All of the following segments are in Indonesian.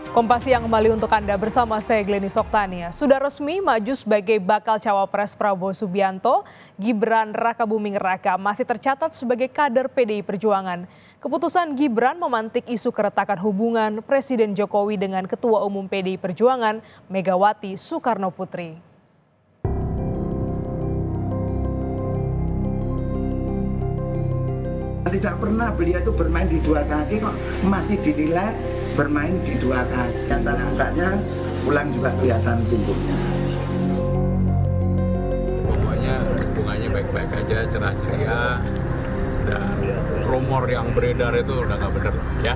Kompas Siang kembali untuk Anda bersama saya Gleni Soktania. Sudah resmi maju sebagai bakal cawapres Prabowo Subianto, Gibran Rakabuming Raka masih tercatat sebagai kader PDI Perjuangan. Keputusan Gibran memantik isu keretakan hubungan Presiden Jokowi dengan Ketua Umum PDI Perjuangan, Megawati Soekarno Putri. Tidak pernah beliau itu bermain di dua kaki, kok masih dinilai bermain di dua kaki. Antara angkanya pulang juga kelihatan pinggulnya. Pokoknya hubungannya baik-baik aja, cerah ceria, dan rumor yang beredar itu udah nggak benar ya.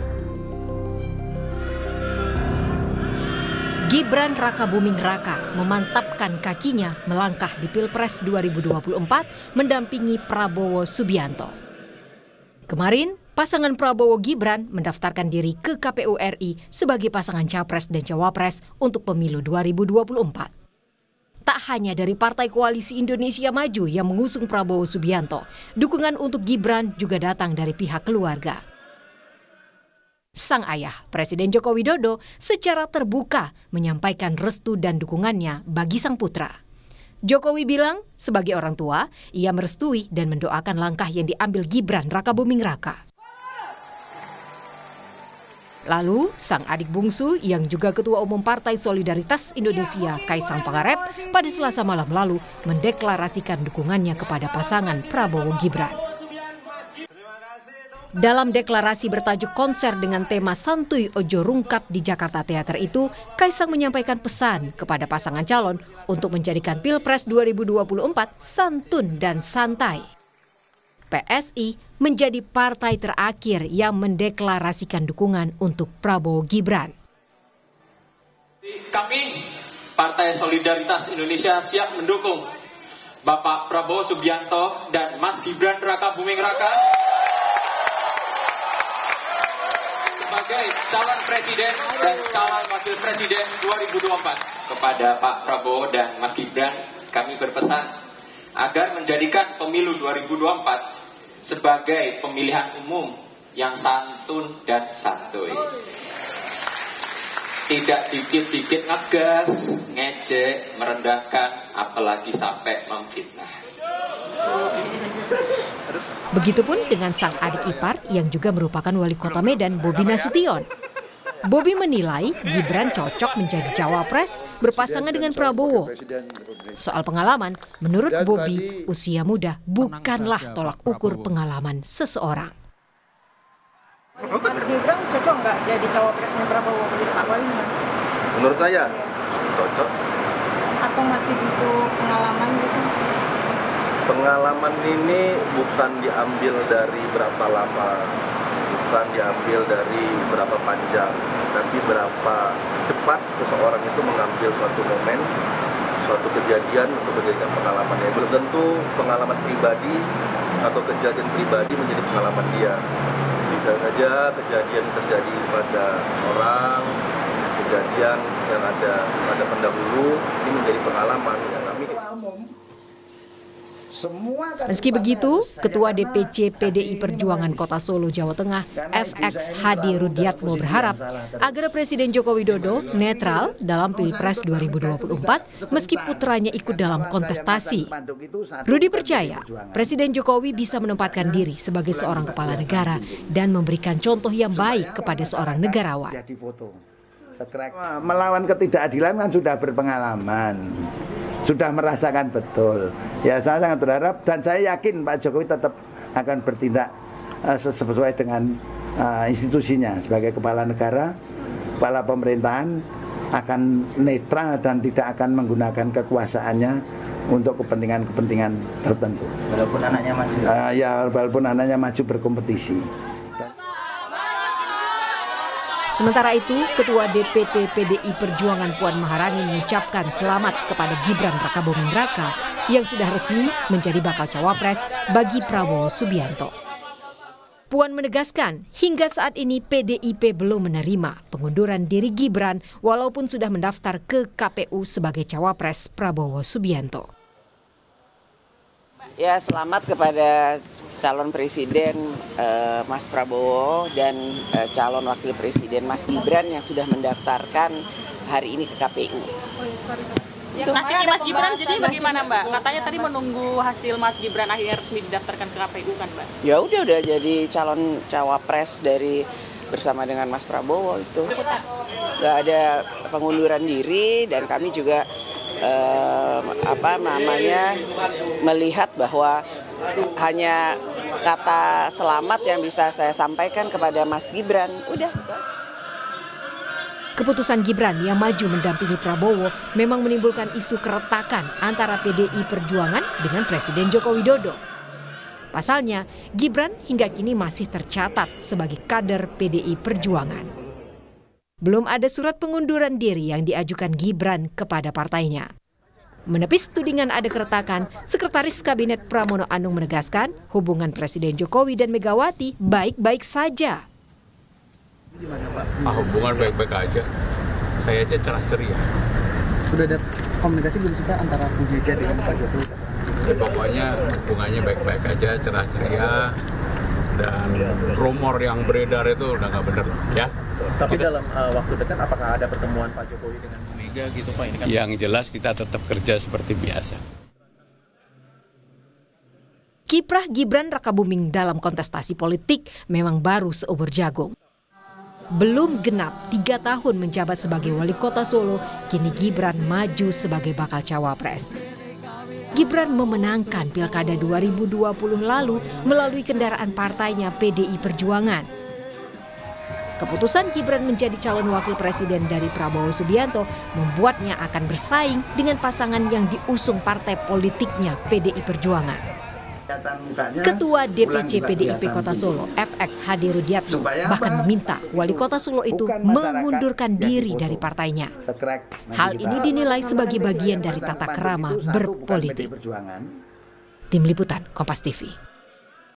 Gibran Rakabuming Raka memantapkan kakinya melangkah di Pilpres 2024 mendampingi Prabowo Subianto. Kemarin, pasangan Prabowo Gibran mendaftarkan diri ke KPU RI sebagai pasangan Capres dan Cawapres untuk pemilu 2024. Tak hanya dari Partai Koalisi Indonesia Maju yang mengusung Prabowo Subianto, dukungan untuk Gibran juga datang dari pihak keluarga. Sang ayah, Presiden Joko Widodo, secara terbuka menyampaikan restu dan dukungannya bagi sang putra. Jokowi bilang, sebagai orang tua, ia merestui dan mendoakan langkah yang diambil Gibran Rakabuming Raka. Lalu, sang adik bungsu yang juga Ketua Umum Partai Solidaritas Indonesia, Kaisang Pangarep, pada Selasa malam lalu mendeklarasikan dukungannya kepada pasangan Prabowo Gibran. Dalam deklarasi bertajuk konser dengan tema Santuy Ojo Rungkat di Jakarta Theater itu, Kaisang menyampaikan pesan kepada pasangan calon untuk menjadikan Pilpres 2024 santun dan santai. PSI menjadi partai terakhir yang mendeklarasikan dukungan untuk Prabowo Gibran. Kami, Partai Solidaritas Indonesia siap mendukung Bapak Prabowo Subianto dan Mas Gibran Rakabuming Raka sebagai calon presiden dan calon wakil presiden 2024. Kepada Pak Prabowo dan Mas Gibran, kami berpesan agar menjadikan pemilu 2024 sebagai pemilihan umum yang santun dan santuy. Tidak dikit-dikit ngegas, ngejek, merendahkan, apalagi sampai memfitnah. Begitupun dengan sang adik ipar yang juga merupakan wali kota Medan, Bobi Nasution. Bobi menilai Gibran cocok menjadi cawapres berpasangan dengan Prabowo. Soal pengalaman, menurut Bobi, usia muda bukanlah tolak ukur pengalaman seseorang. Mas Gibran cocok nggak jadi cawapresnya Prabowo? Menurut saya cocok. Atau masih butuh pengalaman gitu? Pengalaman ini bukan diambil dari berapa lama, bukan diambil dari berapa panjang, tapi berapa cepat seseorang itu mengambil suatu momen, suatu kejadian untuk menjadikan pengalamannya. Belum tentu pengalaman pribadi atau kejadian pribadi menjadi pengalaman dia. Bisa saja kejadian terjadi pada orang, kejadian yang ada pada pendahulu ini menjadi pengalaman. Meski begitu, Ketua DPC PDI Perjuangan Kota Solo, Jawa Tengah, FX Hadi Rudiatmo berharap agar Presiden Joko Widodo netral dalam Pilpres 2024 meski putranya ikut dalam kontestasi. Rudi percaya Presiden Jokowi bisa menempatkan diri sebagai seorang kepala negara dan memberikan contoh yang baik kepada seorang negarawan. Melawan ketidakadilan kan sudah berpengalaman, sudah merasakan betul. Ya, saya sangat berharap dan saya yakin Pak Jokowi tetap akan bertindak sesuai dengan institusinya sebagai kepala negara, kepala pemerintahan, akan netral dan tidak akan menggunakan kekuasaannya untuk kepentingan-kepentingan tertentu. Walaupun anaknya maju. Walaupun anaknya maju berkompetisi. Sementara itu, Ketua DPP PDI Perjuangan Puan Maharani mengucapkan selamat kepada Gibran Rakabuming Raka yang sudah resmi menjadi bakal cawapres bagi Prabowo Subianto. Puan menegaskan hingga saat ini PDIP belum menerima pengunduran diri Gibran walaupun sudah mendaftar ke KPU sebagai cawapres Prabowo Subianto. Ya, selamat kepada calon presiden Mas Prabowo dan calon wakil presiden Mas Gibran yang sudah mendaftarkan hari ini ke KPU. Nasibnya Mas Gibran jadi bagaimana, Mbak? Katanya tadi menunggu hasil Mas Gibran akhirnya resmi didaftarkan ke KPU kan, Mbak? Ya udah jadi calon cawapres bersama dengan Mas Prabowo itu. Gak ada pengunduran diri dan kami juga melihat bahwa hanya kata selamat yang bisa saya sampaikan kepada Mas Gibran. Udah. Keputusan Gibran yang maju mendampingi Prabowo memang menimbulkan isu keretakan antara PDI Perjuangan dengan Presiden Joko Widodo. Pasalnya, Gibran hingga kini masih tercatat sebagai kader PDI Perjuangan. Belum ada surat pengunduran diri yang diajukan Gibran kepada partainya. Menepis tudingan ada keretakan, Sekretaris Kabinet Pramono Anung menegaskan hubungan Presiden Jokowi dan Megawati baik-baik saja. Hubungan baik-baik aja. Saya aja cerah ceria. Sudah ada komunikasi belum sih Pak antara Bu Mega dengan Pak Jokowi? Ya, pokoknya hubungannya baik-baik aja, cerah ceria. Dan rumor yang beredar itu udah nggak benar, ya. Tapi dalam waktu dekat apakah ada pertemuan Pak Jokowi dengan Bu Mega gitu Pak? Ini kan yang jelas kita tetap kerja seperti biasa. Kiprah Gibran Rakabuming dalam kontestasi politik memang baru seubur jagung. Belum genap 3 tahun menjabat sebagai wali kota Solo, kini Gibran maju sebagai bakal cawapres. Gibran memenangkan Pilkada 2020 lalu melalui kendaraan partainya PDI Perjuangan. Keputusan Gibran menjadi calon wakil presiden dari Prabowo Subianto membuatnya akan bersaing dengan pasangan yang diusung partai politiknya PDI Perjuangan. Ketua DPC PDIP Kota Solo, FX Hadi Rudiatmo, bahkan meminta wali kota Solo itu mengundurkan diri dari partainya. Hal ini dinilai sebagai bagian dari tata krama berpolitik. Tim Liputan, Kompas TV.